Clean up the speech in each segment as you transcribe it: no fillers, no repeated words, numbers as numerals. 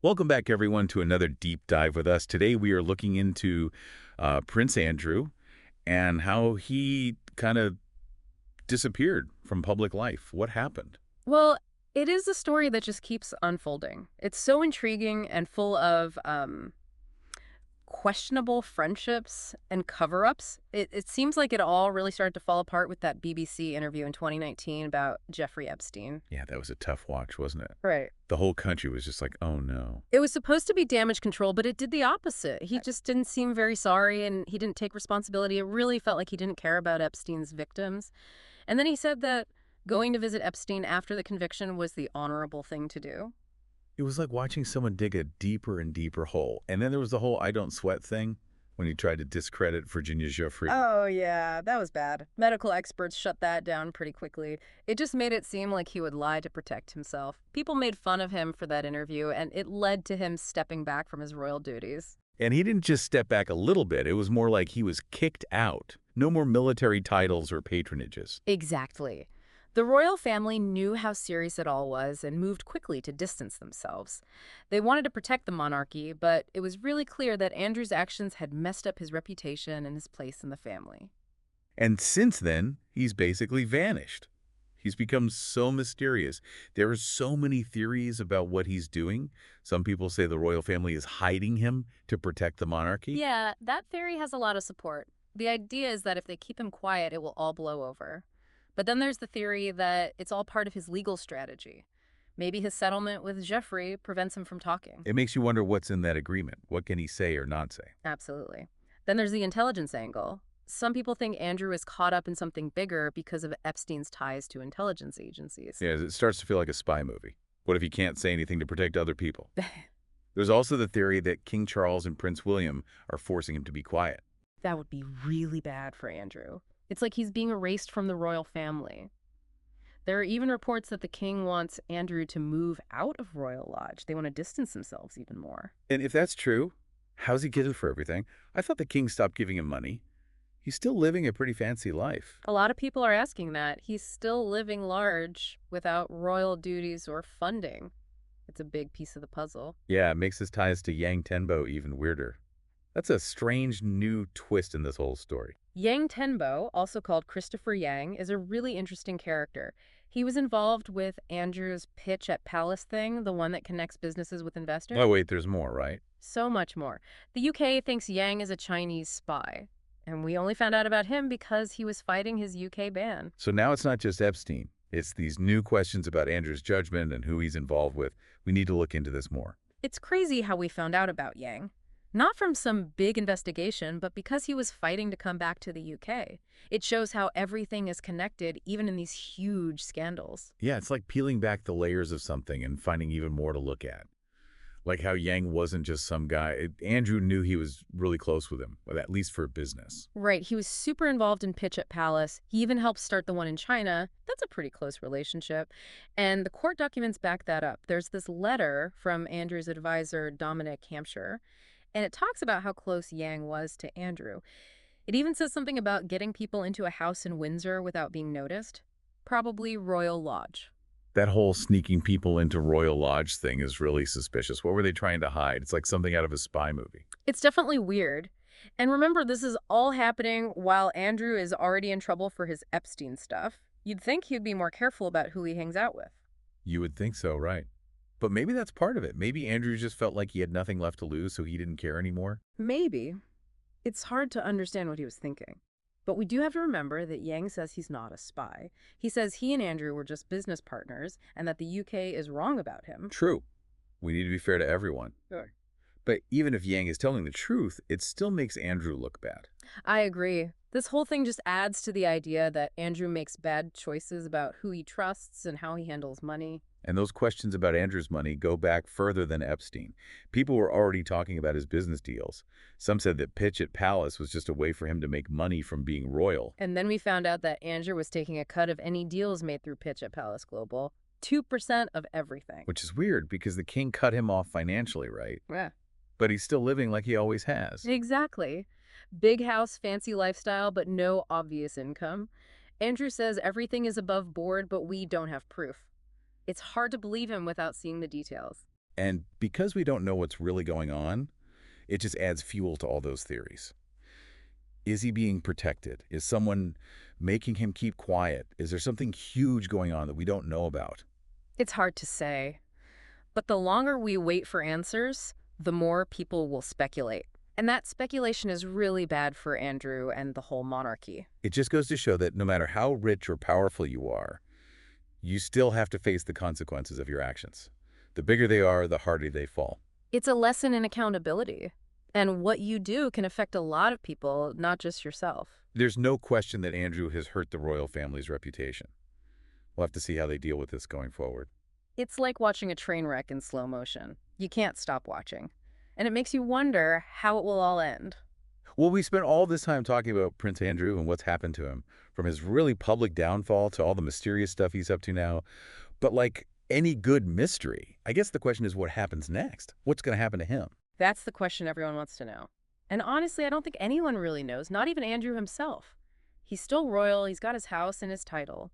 Welcome back, everyone, to another deep dive with us. Today, we are looking into Prince Andrew and how he kind of disappeared from public life. What happened? Well, it is a story that just keeps unfolding. It's so intriguing and full of questionable friendships and cover-ups. It seems like it all really started to fall apart with that BBC interview in 2019 about Jeffrey Epstein. Yeah, that was a tough watch, wasn't it? Right. The whole country was just like, oh, no. It was supposed to be damage control, but it did the opposite. He just didn't seem very sorry and he didn't take responsibility. It really felt like he didn't care about Epstein's victims. And then he said that going to visit Epstein after the conviction was the honorable thing to do. It was like watching someone dig a deeper and deeper hole. And then there was the whole I don't sweat thing when he tried to discredit Virginia Giuffre. Oh, yeah, that was bad. Medical experts shut that down pretty quickly. It just made it seem like he would lie to protect himself. People made fun of him for that interview, and it led to him stepping back from his royal duties. And he didn't just step back a little bit. It was more like he was kicked out. No more military titles or patronages. Exactly. The royal family knew how serious it all was and moved quickly to distance themselves. They wanted to protect the monarchy, but it was really clear that Andrew's actions had messed up his reputation and his place in the family. And since then, he's basically vanished. He's become so mysterious. There are so many theories about what he's doing. Some people say the royal family is hiding him to protect the monarchy. Yeah, that theory has a lot of support. The idea is that if they keep him quiet, it will all blow over. But then there's the theory that it's all part of his legal strategy. Maybe his settlement with Jeffrey prevents him from talking. It makes you wonder what's in that agreement. What can he say or not say? Absolutely. Then there's the intelligence angle. Some people think Andrew is caught up in something bigger because of Epstein's ties to intelligence agencies. Yeah, it starts to feel like a spy movie. What if he can't say anything to protect other people? There's also the theory that King Charles and Prince William are forcing him to be quiet. That would be really bad for Andrew. It's like he's being erased from the royal family. There are even reports that the king wants Andrew to move out of Royal Lodge. They want to distance themselves even more. And if that's true, how's he getting for everything? I thought the king stopped giving him money. He's still living a pretty fancy life. A lot of people are asking that. He's still living large without royal duties or funding. It's a big piece of the puzzle. Yeah, it makes his ties to Yang Tenbo even weirder. That's a strange new twist in this whole story. Yang Tenbo, also called Christopher Yang, is a really interesting character. He was involved with Andrew's pitch at Palace thing, the one that connects businesses with investors. Oh, wait, there's more, right? So much more. The UK thinks Yang is a Chinese spy, and we only found out about him because he was fighting his UK ban. So now it's not just Epstein. It's these new questions about Andrew's judgment and who he's involved with. We need to look into this more. It's crazy how we found out about Yang. Not from some big investigation, but because he was fighting to come back to the UK. It shows how everything is connected, even in these huge scandals. Yeah, it's like peeling back the layers of something and finding even more to look at. Like how Yang wasn't just some guy. Andrew knew he was really close with him, at least for business. Right, he was super involved in Pitch at Palace. He even helped start the one in China. That's a pretty close relationship. And the court documents back that up. There's this letter from Andrew's advisor, Dominic Hampshire, and it talks about how close Yang was to Andrew. It even says something about getting people into a house in Windsor without being noticed. Probably Royal Lodge. That whole sneaking people into Royal Lodge thing is really suspicious. What were they trying to hide? It's like something out of a spy movie. It's definitely weird. And remember, this is all happening while Andrew is already in trouble for his Epstein stuff. You'd think he'd be more careful about who he hangs out with. You would think so, right? But maybe that's part of it. Maybe Andrew just felt like he had nothing left to lose, so he didn't care anymore. Maybe. It's hard to understand what he was thinking. But we do have to remember that Yang says he's not a spy. He says he and Andrew were just business partners and that the UK is wrong about him. True. We need to be fair to everyone. Sure. But even if Yang is telling the truth, it still makes Andrew look bad. I agree. This whole thing just adds to the idea that Andrew makes bad choices about who he trusts and how he handles money. And those questions about Andrew's money go back further than Epstein. People were already talking about his business deals. Some said that Pitch at Palace was just a way for him to make money from being royal. And then we found out that Andrew was taking a cut of any deals made through Pitch at Palace Global. 2% of everything. Which is weird because the king cut him off financially, right? Yeah. But he's still living like he always has. Exactly. Big house, fancy lifestyle, but no obvious income. Andrew says everything is above board, but we don't have proof. It's hard to believe him without seeing the details. And because we don't know what's really going on, it just adds fuel to all those theories. Is he being protected? Is someone making him keep quiet? Is there something huge going on that we don't know about? It's hard to say. But the longer we wait for answers, the more people will speculate. And that speculation is really bad for Andrew and the whole monarchy. It just goes to show that no matter how rich or powerful you are, you still have to face the consequences of your actions. The bigger they are, the harder they fall. It's a lesson in accountability. And what you do can affect a lot of people, not just yourself. There's no question that Andrew has hurt the royal family's reputation. We'll have to see how they deal with this going forward. It's like watching a train wreck in slow motion. You can't stop watching. And it makes you wonder how it will all end. Well, we spent all this time talking about Prince Andrew and what's happened to him, from his really public downfall to all the mysterious stuff he's up to now. But like any good mystery, I guess the question is what happens next? What's going to happen to him? That's the question everyone wants to know. And honestly, I don't think anyone really knows, not even Andrew himself. He's still royal, he's got his house and his title.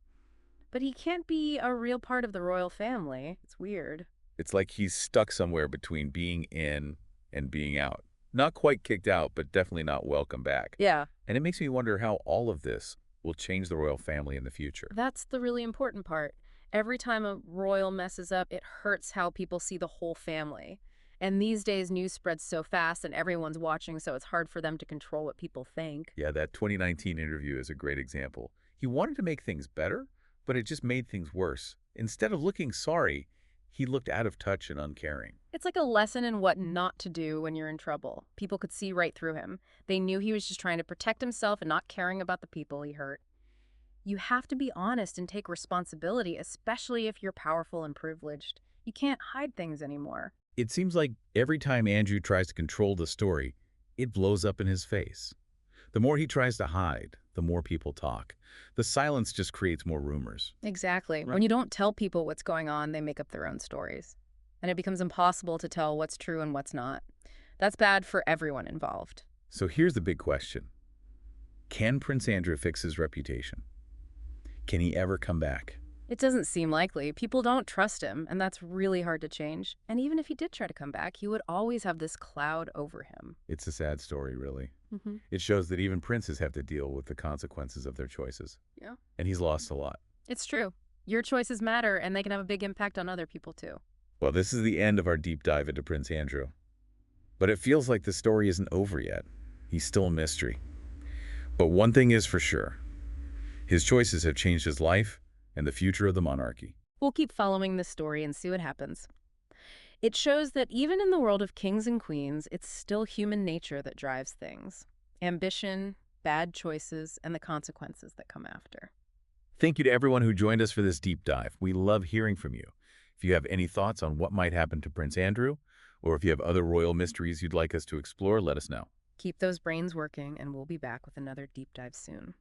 But he can't be a real part of the royal family. It's weird. It's like he's stuck somewhere between being in and being out. Not quite kicked out, but definitely not welcome back. Yeah, And it makes me wonder how all of this will change the royal family in the future. that's the really important part. Every time a royal messes up, it hurts how people see the whole family. And these days, news spreads so fast and everyone's watching, so it's hard for them to control what people think. Yeah, that 2019 interview is a great example. He wanted to make things better, but it just made things worse. Instead of looking sorry, he looked out of touch and uncaring. It's like a lesson in what not to do when you're in trouble. People could see right through him. They knew he was just trying to protect himself and not caring about the people he hurt. You have to be honest and take responsibility, especially if you're powerful and privileged. You can't hide things anymore. It seems like every time Andrew tries to control the story, it blows up in his face. The more he tries to hide, the more people talk. The silence just creates more rumors. Exactly. Right. When you don't tell people what's going on, they make up their own stories. And it becomes impossible to tell what's true and what's not. That's bad for everyone involved. So here's the big question. Can Prince Andrew fix his reputation? Can he ever come back? It doesn't seem likely. People don't trust him, and that's really hard to change. And even if he did try to come back, he would always have this cloud over him. It's a sad story, really. Mm-hmm. It shows that even princes have to deal with the consequences of their choices. Yeah. And he's lost a lot. It's true. Your choices matter, and they can have a big impact on other people, too. Well, this is the end of our deep dive into Prince Andrew. But it feels like the story isn't over yet. He's still a mystery. But one thing is for sure. His choices have changed his life and the future of the monarchy. We'll keep following this story and see what happens. It shows that even in the world of kings and queens, it's still human nature that drives things. Ambition, bad choices, and the consequences that come after. Thank you to everyone who joined us for this deep dive. We love hearing from you. If you have any thoughts on what might happen to Prince Andrew, or if you have other royal mysteries you'd like us to explore, let us know. Keep those brains working, and we'll be back with another deep dive soon.